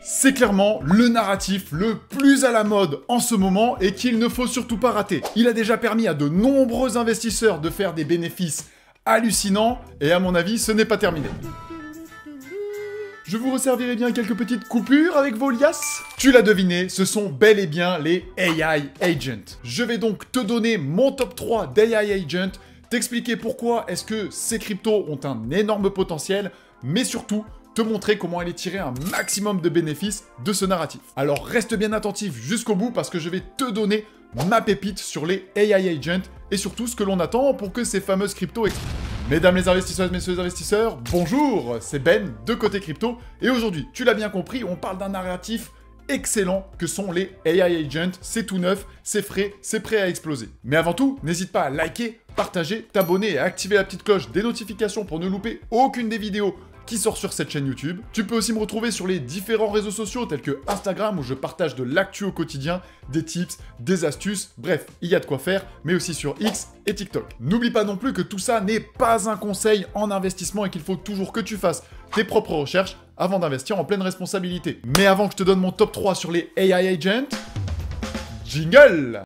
C'est clairement le narratif le plus à la mode en ce moment et qu'il ne faut surtout pas rater. Il a déjà permis à de nombreux investisseurs de faire des bénéfices hallucinants et à mon avis, ce n'est pas terminé. Je vous resservirai bien quelques petites coupures avec vos liasses. Tu l'as deviné, ce sont bel et bien les AI Agents. Je vais donc te donner mon top 3 d'AI Agents, t'expliquer pourquoi est-ce que ces cryptos ont un énorme potentiel, mais surtout te montrer comment aller tirer un maximum de bénéfices de ce narratif. Alors reste bien attentif jusqu'au bout parce que je vais te donner ma pépite sur les AI Agents et surtout ce que l'on attend pour que ces fameuses cryptos explosent. Mesdames les investisseuses, messieurs les investisseurs, bonjour, c'est Ben de Côté Crypto et aujourd'hui, tu l'as bien compris, on parle d'un narratif excellent que sont les AI Agents. C'est tout neuf, c'est frais, c'est prêt à exploser. Mais avant tout, n'hésite pas à liker, partager, t'abonner et à activer la petite cloche des notifications pour ne louper aucune des vidéos qui sort sur cette chaîne YouTube. Tu peux aussi me retrouver sur les différents réseaux sociaux tels que Instagram où je partage de l'actu au quotidien, des tips, des astuces, bref, il y a de quoi faire, mais aussi sur X et TikTok. N'oublie pas non plus que tout ça n'est pas un conseil en investissement et qu'il faut toujours que tu fasses tes propres recherches avant d'investir en pleine responsabilité. Mais avant que je te donne mon top 3 sur les AI Agents, jingle!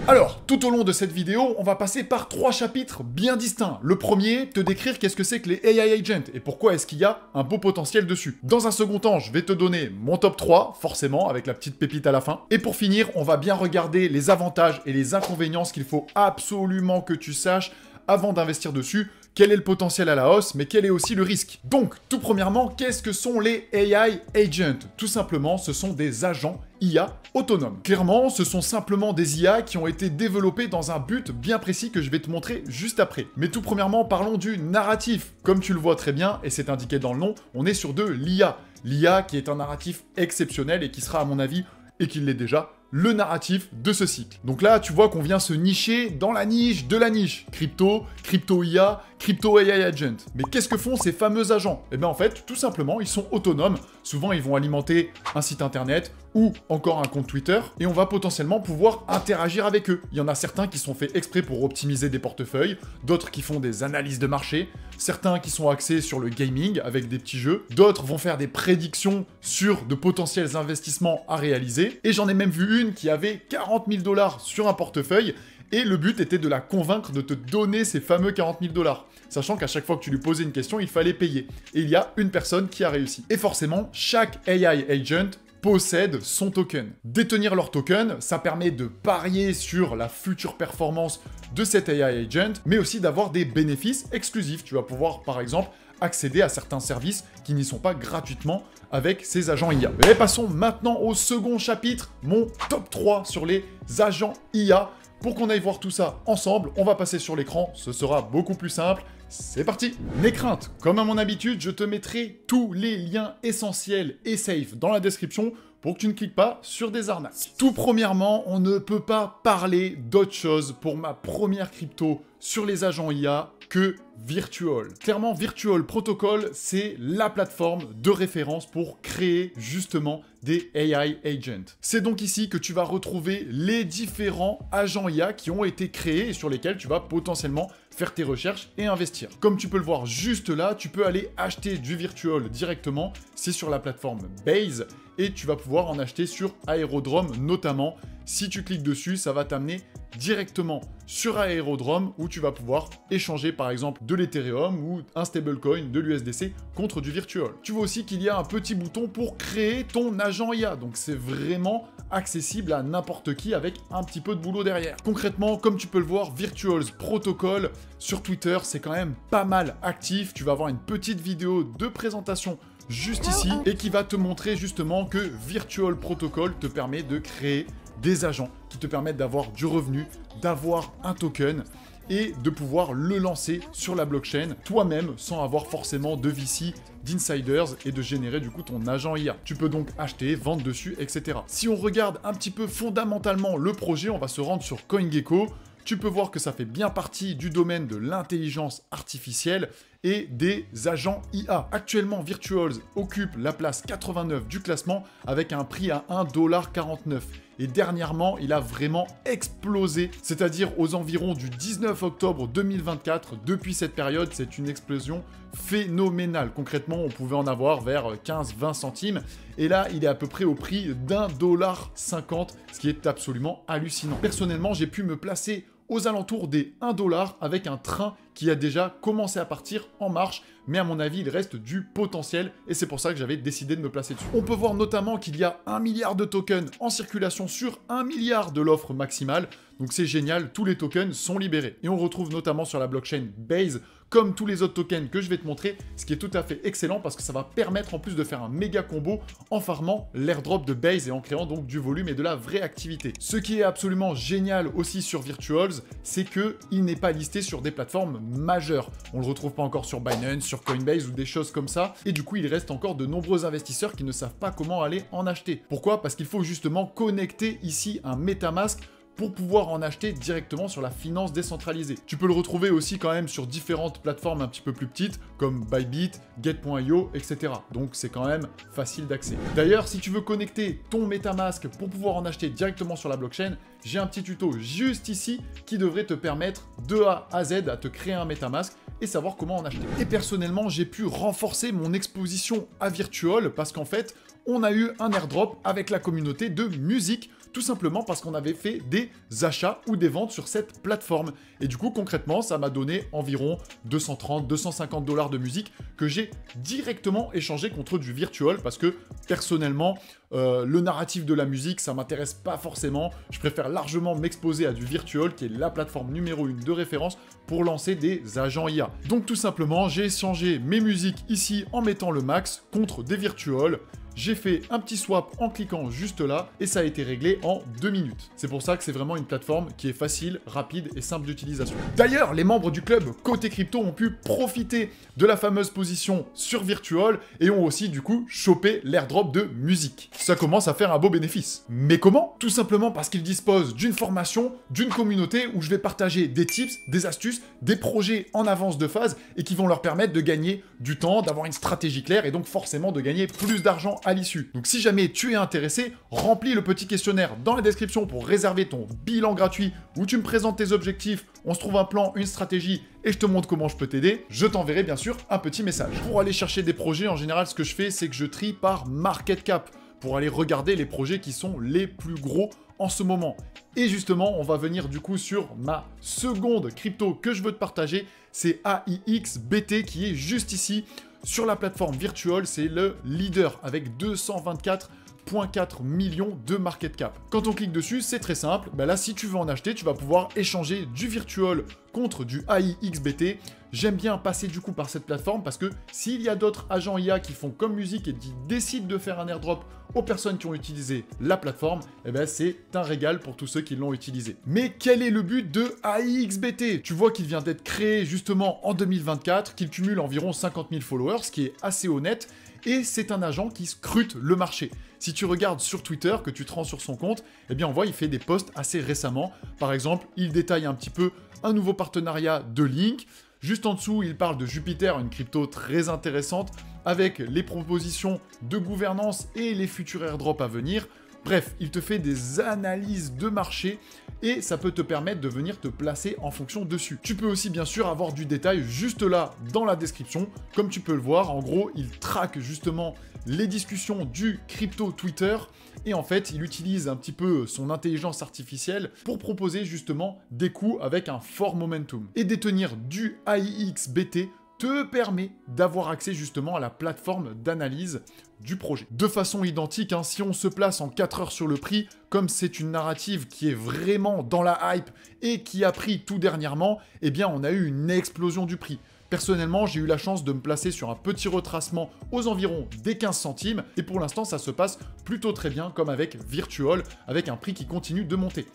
Alors, tout au long de cette vidéo, on va passer par 3 chapitres bien distincts. Le premier, te décrire qu'est-ce que c'est que les AI Agents et pourquoi est-ce qu'il y a un beau potentiel dessus. Dans un second temps, je vais te donner mon top 3, forcément, avec la petite pépite à la fin. Et pour finir, on va bien regarder les avantages et les inconvénients, ce qu'il faut absolument que tu saches avant d'investir dessus. Quel est le potentiel à la hausse, mais quel est aussi le risque? Donc, tout premièrement, qu'est-ce que sont les AI Agents? Tout simplement, ce sont des agents IA autonomes. Clairement, ce sont simplement des IA qui ont été développés dans un but bien précis que je vais te montrer juste après. Mais tout premièrement, parlons du narratif. Comme tu le vois très bien, et c'est indiqué dans le nom, on est sur de l'IA. L'IA qui est un narratif exceptionnel et qui sera, à mon avis, et qui l'est déjà, le narratif de ce cycle. Donc là, tu vois qu'on vient se nicher dans la niche de la niche. Crypto, crypto IA, crypto AI Agent. Mais qu'est-ce que font ces fameux agents? Eh bien en fait, tout simplement, ils sont autonomes. Souvent, ils vont alimenter un site internet ou encore un compte Twitter et on va potentiellement pouvoir interagir avec eux. Il y en a certains qui sont faits exprès pour optimiser des portefeuilles, d'autres qui font des analyses de marché, certains qui sont axés sur le gaming avec des petits jeux, d'autres vont faire des prédictions sur de potentiels investissements à réaliser et j'en ai même vu une qui avait 40 000 $ sur un portefeuille et le but était de la convaincre de te donner ces fameux 40 000 $. Sachant qu'à chaque fois que tu lui posais une question, il fallait payer. Et il y a une personne qui a réussi. Et forcément, chaque AI Agent possède son token. Détenir leur token, ça permet de parier sur la future performance de cet AI Agent, mais aussi d'avoir des bénéfices exclusifs. Tu vas pouvoir, par exemple, accéder à certains services qui n'y sont pas gratuitement avec ces agents IA. Et passons maintenant au second chapitre, mon top 3 sur les agents IA. Pour qu'on aille voir tout ça ensemble, on va passer sur l'écran, ce sera beaucoup plus simple. C'est parti! N'aie crainte, comme à mon habitude, je te mettrai tous les liens essentiels et safe dans la description pour que tu ne cliques pas sur des arnaques. Tout premièrement, on ne peut pas parler d'autre chose pour ma première crypto sur les agents IA que Virtual. Clairement, Virtual Protocol, c'est la plateforme de référence pour créer justement des AI Agents. C'est donc ici que tu vas retrouver les différents agents IA qui ont été créés et sur lesquels tu vas potentiellement faire tes recherches et investir. Comme tu peux le voir juste là, tu peux aller acheter du Virtual directement. C'est sur la plateforme Base et tu vas pouvoir en acheter sur Aerodrome notamment. Si tu cliques dessus, ça va t'amener directement sur Aerodrome où tu vas pouvoir échanger par exemple de l'Ethereum ou un stablecoin de l'USDC contre du Virtual. Tu vois aussi qu'il y a un petit bouton pour créer ton agent IA, donc c'est vraiment accessible à n'importe qui avec un petit peu de boulot derrière. Concrètement, comme tu peux le voir, Virtual Protocol sur Twitter, c'est quand même pas mal actif. Tu vas avoir une petite vidéo de présentation juste ici et qui va te montrer justement que Virtual Protocol te permet de créer des agents qui te permettent d'avoir du revenu, d'avoir un token et de pouvoir le lancer sur la blockchain toi-même sans avoir forcément de VC, d'insiders et de générer du coup ton agent IA. Tu peux donc acheter, vendre dessus, etc. Si on regarde un petit peu fondamentalement le projet, on va se rendre sur CoinGecko. Tu peux voir que ça fait bien partie du domaine de l'intelligence artificielle et des agents IA. Actuellement, Virtuals occupe la place 89 du classement avec un prix à 1,49 $. Et dernièrement, il a vraiment explosé, c'est-à-dire aux environs du 19 octobre 2024. Depuis cette période, c'est une explosion phénoménale. Concrètement, on pouvait en avoir vers 15-20 centimes. Et là, il est à peu près au prix d'1,50 $, ce qui est absolument hallucinant. Personnellement, j'ai pu me placer aux alentours des 1 $ avec un train qui a déjà commencé à partir en marche, mais à mon avis, il reste du potentiel et c'est pour ça que j'avais décidé de me placer dessus. On peut voir notamment qu'il y a 1 milliard de tokens en circulation sur 1 milliard de l'offre maximale, donc c'est génial, tous les tokens sont libérés. Et on retrouve notamment sur la blockchain Base, comme tous les autres tokens que je vais te montrer, ce qui est tout à fait excellent parce que ça va permettre en plus de faire un méga combo en farmant l'airdrop de Base et en créant donc du volume et de la vraie activité. Ce qui est absolument génial aussi sur Virtuals, c'est qu'il n'est pas listé sur des plateformes majeures. On ne le retrouve pas encore sur Binance, sur Coinbase ou des choses comme ça, et du coup il reste encore de nombreux investisseurs qui ne savent pas comment aller en acheter. Pourquoi? Parce qu'il faut justement connecter ici un MetaMask pour pouvoir en acheter directement sur la finance décentralisée. Tu peux le retrouver aussi quand même sur différentes plateformes un petit peu plus petites, comme Bybit, Get.io, etc. Donc c'est quand même facile d'accès. D'ailleurs, si tu veux connecter ton MetaMask pour pouvoir en acheter directement sur la blockchain, j'ai un petit tuto juste ici qui devrait te permettre de A à Z à te créer un MetaMask et savoir comment en acheter. Et personnellement, j'ai pu renforcer mon exposition à Virtual parce qu'en fait, on a eu un airdrop avec la communauté de musique, tout simplement parce qu'on avait fait des achats ou des ventes sur cette plateforme. Et du coup, concrètement, ça m'a donné environ 230-250 $ de musique que j'ai directement échangé contre du Virtual parce que personnellement, le narratif de la musique, ça m'intéresse pas forcément. Je préfère largement m'exposer à du Virtual, qui est la plateforme numéro 1 de référence pour lancer des agents IA. Donc tout simplement, j'ai échangé mes musiques ici en mettant le max contre des Virtual. J'ai fait un petit swap en cliquant juste là et ça a été réglé en 2 minutes. C'est pour ça que c'est vraiment une plateforme qui est facile, rapide et simple d'utilisation. D'ailleurs, les membres du club Côté Crypto ont pu profiter de la fameuse position sur Virtual et ont aussi du coup chopé l'airdrop de musique. Ça commence à faire un beau bénéfice. Mais comment? Tout simplement parce qu'ils disposent d'une formation, d'une communauté où je vais partager des tips, des astuces, des projets en avance de phase et qui vont leur permettre de gagner du temps, d'avoir une stratégie claire et donc forcément de gagner plus d'argent à l'issue. Donc si jamais tu es intéressé, remplis le petit questionnaire dans la description pour réserver ton bilan gratuit où tu me présentes tes objectifs, on se trouve un plan, une stratégie et je te montre comment je peux t'aider. Je t'enverrai bien sûr un petit message. Pour aller chercher des projets, en général ce que je fais c'est que je trie par market cap pour aller regarder les projets qui sont les plus gros en ce moment. Et justement, on va venir du coup sur ma seconde crypto que je veux te partager, c'est AIXBT qui est juste ici. Sur la plateforme Virtual, c'est le leader avec 224,4 millions de market cap. Quand on clique dessus, c'est très simple. Là, si tu veux en acheter, tu vas pouvoir échanger du Virtual contre du AIXBT. J'aime bien passer du coup par cette plateforme parce que s'il y a d'autres agents IA qui font comme musique et qui décident de faire un airdrop aux personnes qui ont utilisé la plateforme, c'est un régal pour tous ceux qui l'ont utilisé. Mais quel est le but de AIXBT? Tu vois qu'il vient d'être créé justement en 2024, qu'il cumule environ 50 000 followers, ce qui est assez honnête, et c'est un agent qui scrute le marché. Si tu regardes sur Twitter, que tu te rends sur son compte, on voit il fait des posts assez récemment. Par exemple, il détaille un petit peu un nouveau partenariat de Link. Juste en dessous, il parle de Jupiter, une crypto très intéressante, avec les propositions de gouvernance et les futurs airdrops à venir. Bref, il te fait des analyses de marché et ça peut te permettre de venir te placer en fonction dessus. Tu peux aussi bien sûr avoir du détail juste là dans la description. Comme tu peux le voir, en gros, il traque justement les discussions du crypto Twitter et en fait, il utilise un petit peu son intelligence artificielle pour proposer justement des coups avec un fort momentum. Et détenir du AIXBT te permet d'avoir accès justement à la plateforme d'analyse du projet. De façon identique, si on se place en 4 heures sur le prix, comme c'est une narrative qui est vraiment dans la hype et qui a pris tout dernièrement, on a eu une explosion du prix. Personnellement, j'ai eu la chance de me placer sur un petit retracement aux environs des 15 centimes et pour l'instant, ça se passe plutôt très bien comme avec Virtual, avec un prix qui continue de monter.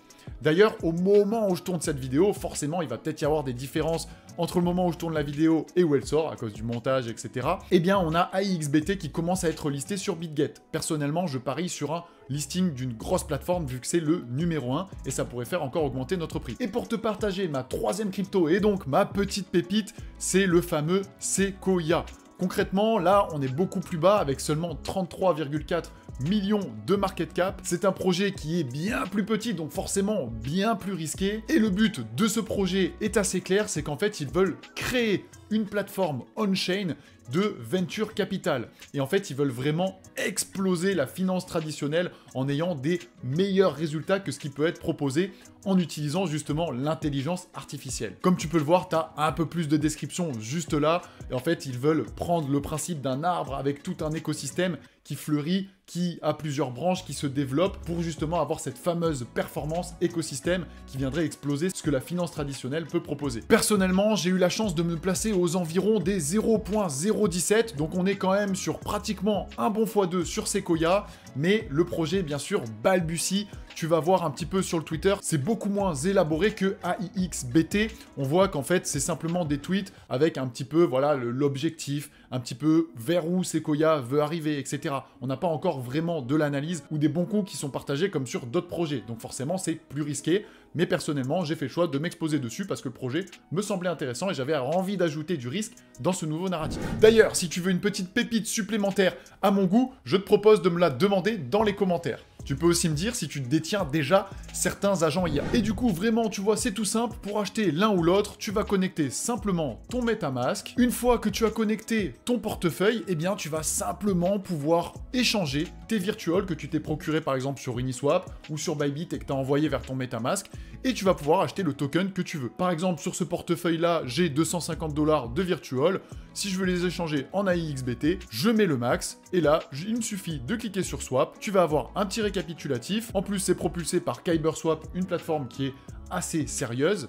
D'ailleurs, au moment où je tourne cette vidéo, forcément, il va peut-être y avoir des différences entre le moment où je tourne la vidéo et où elle sort, à cause du montage, etc., eh bien on a AIXBT qui commence à être listé sur BitGet. Personnellement, je parie sur un listing d'une grosse plateforme vu que c'est le numéro 1 et ça pourrait faire encore augmenter notre prix. Et pour te partager ma troisième crypto et donc ma petite pépite, c'est le fameux Sequoia. Concrètement, là, on est beaucoup plus bas avec seulement 33,4 millions de market cap. C'est un projet qui est bien plus petit, donc forcément bien plus risqué. Et le but de ce projet est assez clair, c'est qu'en fait, ils veulent créer une plateforme on-chain de venture capital. Et en fait, ils veulent vraiment exploser la finance traditionnelle en ayant des meilleurs résultats que ce qui peut être proposé en utilisant justement l'intelligence artificielle. Comme tu peux le voir, tu as un peu plus de description juste là. Et en fait, ils veulent prendre le principe d'un arbre avec tout un écosystème qui fleurit, qui a plusieurs branches, qui se développent pour justement avoir cette fameuse performance écosystème qui viendrait exploser ce que la finance traditionnelle peut proposer. Personnellement, j'ai eu la chance de me placer aux environs des 0,017, donc on est quand même sur pratiquement un bon x2 sur Sequoia, mais le projet, bien sûr, balbutie. Tu vas voir un petit peu sur le Twitter, c'est beaucoup moins élaboré que AIXBT. On voit qu'en fait, c'est simplement des tweets avec un petit peu, voilà, l'objectif, un petit peu vers où Sequoia veut arriver, etc. On n'a pas encore vraiment de l'analyse ou des bons coups qui sont partagés comme sur d'autres projets. Donc forcément, c'est plus risqué. Mais personnellement, j'ai fait le choix de m'exposer dessus parce que le projet me semblait intéressant et j'avais envie d'ajouter du risque dans ce nouveau narratif. D'ailleurs, si tu veux une petite pépite supplémentaire à mon goût, je te propose de me la demander dans les commentaires. Tu peux aussi me dire si tu détiens déjà certains agents IA. Et du coup, vraiment, tu vois, c'est tout simple. Pour acheter l'un ou l'autre, tu vas connecter simplement ton MetaMask. Une fois que tu as connecté ton portefeuille, eh bien, tu vas simplement pouvoir échanger tes virtuals que tu t'es procuré par exemple sur Uniswap ou sur Bybit et que tu as envoyé vers ton MetaMask. Et tu vas pouvoir acheter le token que tu veux. Par exemple, sur ce portefeuille-là, j'ai 250 $ de virtuals. Si je veux les échanger en AIXBT, je mets le max. Et là, il me suffit de cliquer sur Swap. Tu vas avoir un petit récapitulatif. En plus, c'est propulsé par KyberSwap, une plateforme qui est assez sérieuse.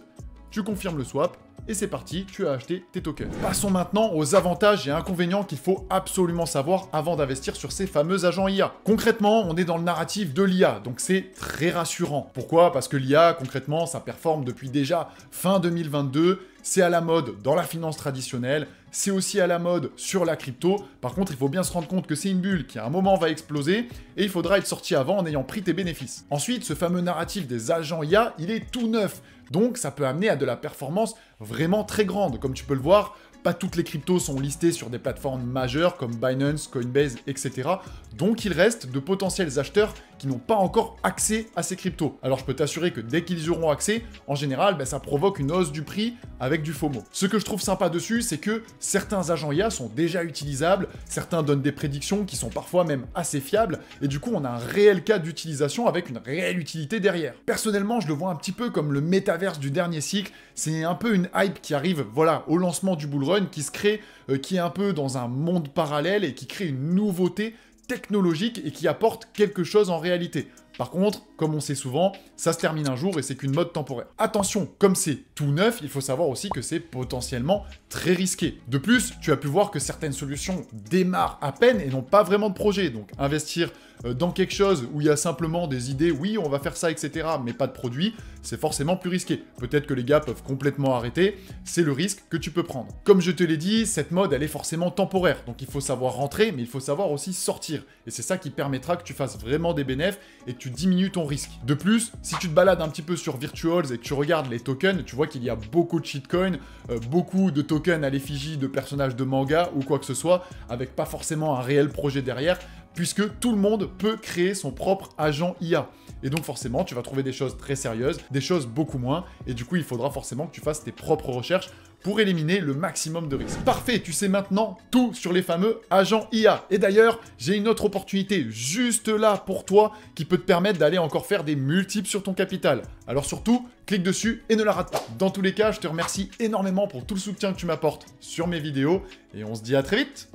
Tu confirmes le swap. Et c'est parti, tu as acheté tes tokens. Passons maintenant aux avantages et inconvénients qu'il faut absolument savoir avant d'investir sur ces fameux agents IA. Concrètement, on est dans le narratif de l'IA, donc c'est très rassurant. Pourquoi? Parce que l'IA, concrètement, ça performe depuis déjà fin 2022. C'est à la mode dans la finance traditionnelle, c'est aussi à la mode sur la crypto. Par contre, il faut bien se rendre compte que c'est une bulle qui à un moment va exploser et il faudra être sorti avant en ayant pris tes bénéfices. Ensuite, ce fameux narratif des agents IA, il est tout neuf. Donc ça peut amener à de la performance vraiment très grande. Comme tu peux le voir, pas toutes les cryptos sont listées sur des plateformes majeures comme Binance, Coinbase, etc. Donc il reste de potentiels acheteurs qui n'ont pas encore accès à ces cryptos. Alors je peux t'assurer que dès qu'ils y auront accès, en général, ça provoque une hausse du prix avec du FOMO. Ce que je trouve sympa dessus, c'est que certains agents IA sont déjà utilisables, certains donnent des prédictions qui sont parfois même assez fiables, et du coup on a un réel cas d'utilisation avec une réelle utilité derrière. Personnellement, je le vois un petit peu comme le métaverse du dernier cycle, c'est un peu une hype qui arrive, voilà, au lancement du bull run, qui se crée, qui est un peu dans un monde parallèle et qui crée une nouveauté technologique et qui apporte quelque chose en réalité. Par contre, comme on sait souvent, ça se termine un jour et c'est qu'une mode temporaire. Attention, comme c'est tout neuf, il faut savoir aussi que c'est potentiellement très risqué. De plus, tu as pu voir que certaines solutions démarrent à peine et n'ont pas vraiment de projet. Donc investir dans quelque chose où il y a simplement des idées, oui, on va faire ça, etc., mais pas de produit, c'est forcément plus risqué. Peut-être que les gars peuvent complètement arrêter, c'est le risque que tu peux prendre. Comme je te l'ai dit, cette mode, elle est forcément temporaire, donc il faut savoir rentrer, mais il faut savoir aussi sortir. Et c'est ça qui permettra que tu fasses vraiment des bénéfices et que tu diminues ton risque. De plus, si tu te balades un petit peu sur Virtuals et que tu regardes les tokens, tu vois qu'il y a beaucoup de shitcoins, beaucoup de tokens à l'effigie de personnages de manga ou quoi que ce soit, avec pas forcément un réel projet derrière, puisque tout le monde peut créer son propre agent IA. Et donc forcément, tu vas trouver des choses très sérieuses, des choses beaucoup moins, et du coup, il faudra forcément que tu fasses tes propres recherches pour éliminer le maximum de risques. Parfait, tu sais maintenant tout sur les fameux agents IA. Et d'ailleurs, j'ai une autre opportunité juste là pour toi qui peut te permettre d'aller encore faire des multiples sur ton capital. Alors surtout, clique dessus et ne la rate pas. Dans tous les cas, je te remercie énormément pour tout le soutien que tu m'apportes sur mes vidéos et on se dit à très vite.